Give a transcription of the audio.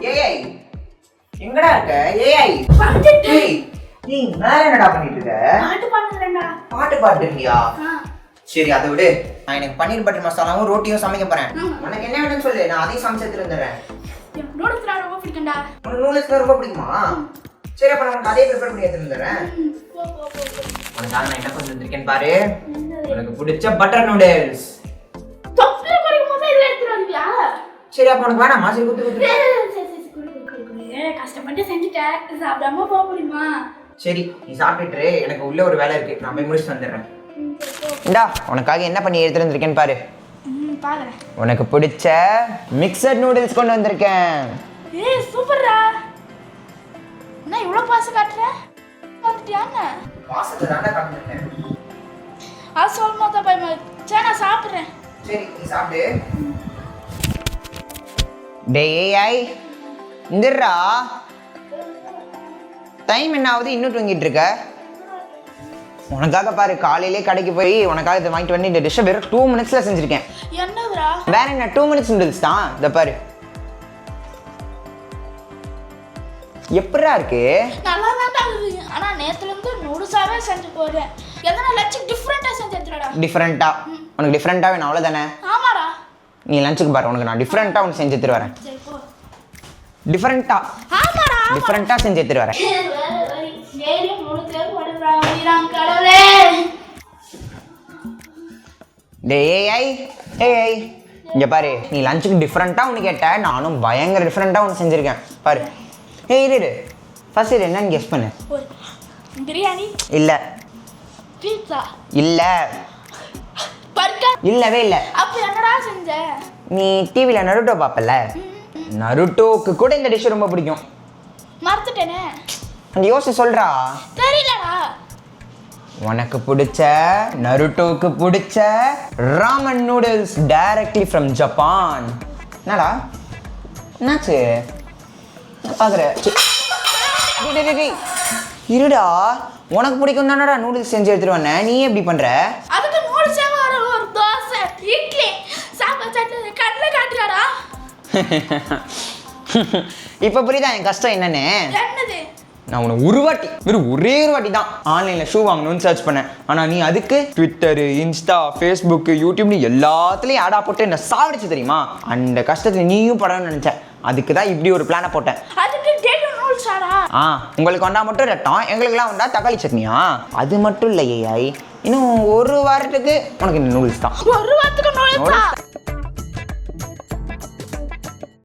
ஏய் எங்கடா இருக்க? ஏய் நீ மேல என்னடா பண்ணிட்டு இருக்க? பாட்டு பாடுறியா? சரி அதை விடு. நான் எனக்கு பன்னீர் பட்டர் மசாலாவும் ரோட்டியும் சமைக்க போறேன். உனக்கு என்ன வேணும்னு சொல்லு, நான் அதையும் சமைச்சு எடுத்துட்டு வந்துடுறேன். உனக்கு நூடுல்ஸ்லாம் ரொம்ப பிடிக்குமா? சரி அப்ப நான் அதே ப்ரிப்பேர் பண்ணி எடுத்துட்டு வந்துடுறேன். உனக்காக நான் என்ன கொண்டு வந்திருக்கேன்னு பாரு. உனக்கு பிடிச்ச பட்டர் நூடுல்ஸ். சரி அப்ப உனக்கு வேணாமா? சரி குத்து கஷ்டப்பட்டு செஞ்சுட்டேன், சாப்பிடாம போக முடியுமா? சரி நீ சாப்பிட்டுட்டு, எனக்கு உள்ள ஒரு வேலை இருக்கு, நான் போய் முடிச்சுட்டு வந்துடுறேன். இந்தா உனக்காக என்ன பண்ணி எடுத்துட்டு வந்திருக்கேன்னு பாரு. பாக்குறேன். உனக்கு பிடிச்ச மிக்சட் நூடுல்ஸ் கொண்டு வந்திருக்கேன். ஏய் சூப்பர்ரா. என்ன இவ்வளவு பாசம் காட்டுற? வந்துட்டியாண்ணா? பாசத்தை தானே காட்டுறேன். சொல்லுமா தான் பயமா. சரி நான் சாப்பிடுறேன். சரி நீ சாப்பிடு. டேய் இந்திரா, டைம் என்ன ஆகுது, இன்னும் தூங்கிட்டு இருக்க? உனக்காக பாரு, காலையிலே கடைக்கு போய் உனக்காக இதை வாங்கிட்டு வந்து இந்த டிஷ்ஷை வெறும் 2 மினிட்ஸ்ல செஞ்சிருக்கேன். என்னதுடா? வேற என்ன 2 மினிட்ஸ் நூடுல்ஸ் தான். இதை பாரு எப்படிரா இருக்கு? நல்லா தான் இருக்குது. ஆனா நேத்துல இருந்து நூடுல்ஸாவே செஞ்சு போறேன். எதனா லஞ்ச் டிஃபரண்டா செஞ்சு எடுத்துடா. டிஃபரண்டா? உனக்கு டிஃபரண்டா வேணும் அவ்வளவுதானே? ஆமாடா. நீ லஞ்சுக்கு பாரு, உனக்கு நான் டிஃபரண்டா ஒன்று செஞ்சு எடுத்துட்டு வரேன். சரி போ. டிஃபரண்டா? ஆமாடா. டிஃபரண்டா செஞ்சு எடுத்துட்டு வரேன். நேரே நூடுல்ஸ்ல போடுறா வீராம் கடவுளே. டேய் ஏய் இங்க பாரு, நீ லஞ்சுக்கு டிஃபரண்டா ஒன்று கேட்ட, நானும் பயங்கர டிஃபரண்டா ஒன்று செஞ்சிருக்கேன் பாரு. ஏய் இரு ஃபர்ஸ்ட் இது என்னன்னு கெஸ் பண்ணு. பிரியாணி இல்ல. பீட்சா இல்ல. பர்கர் இல்லவே இல்ல. அப்ப என்னடா செஞ்ச? நீ டிவில நருட்டோ பாப்பல, நருட்டோக்கு கூட இந்த டிஷ் ரொம்ப பிடிக்கும். மறந்துட்டேனே. அந்த யோசி சொல்றா. தெரியலடா. உனக்கு பிடிச்ச நருட்டோக்கு பிடிச்ச Raman noodles directly from Japan. என்னடா என்னாச்சு பாக்குற? இருடா, உனக்கு பிடிக்கும் தானடா நூடுல்ஸ் செஞ்சு எடுத்துட்டு வந்தேன், நீ எப்படி பண்ற? அதுக்கு நூடுல்ஸே வர ஒரு தோசை இட்லி சாம்பார் சட்னி கடலை காட்டுறாடா. இப்ப புரியுதா என் கஷ்டம் என்னன்னு? என்னது? நான் உன்னை ஒரே ஒரு வாட்டி தான் ஆன்லைனில் ஷூ வாங்கணும்னு சர்ச் பண்ணேன். ஆனால் நீ அதுக்கு ட்விட்டரு, இன்ஸ்டா, ஃபேஸ்புக்கு, யூடியூப்னு எல்லாத்துலேயும் ஆடா போட்டு என்ன சாவடிச்சு தெரியுமா? அந்த கஷ்டத்தில் நீயும் படணும்னு நினச்சேன். அதுக்கு தான் இப்படி ஒரு பிளானை போட்டேன். அதுக்கு டேட்டா நூடுல்ஸாடா? உங்களுக்கு வந்தா மட்டும் ரத்தம், எங்களுக்குலாம் வந்தா தக்காளி சட்னியா? அது மட்டும் இல்லை ஏஐ, இன்னும் ஒரு வாரத்துக்கு உனக்கு இந்த நூடுல்ஸ் தான். ஒரு வாரத்துக்கு நூடுல்ஸா?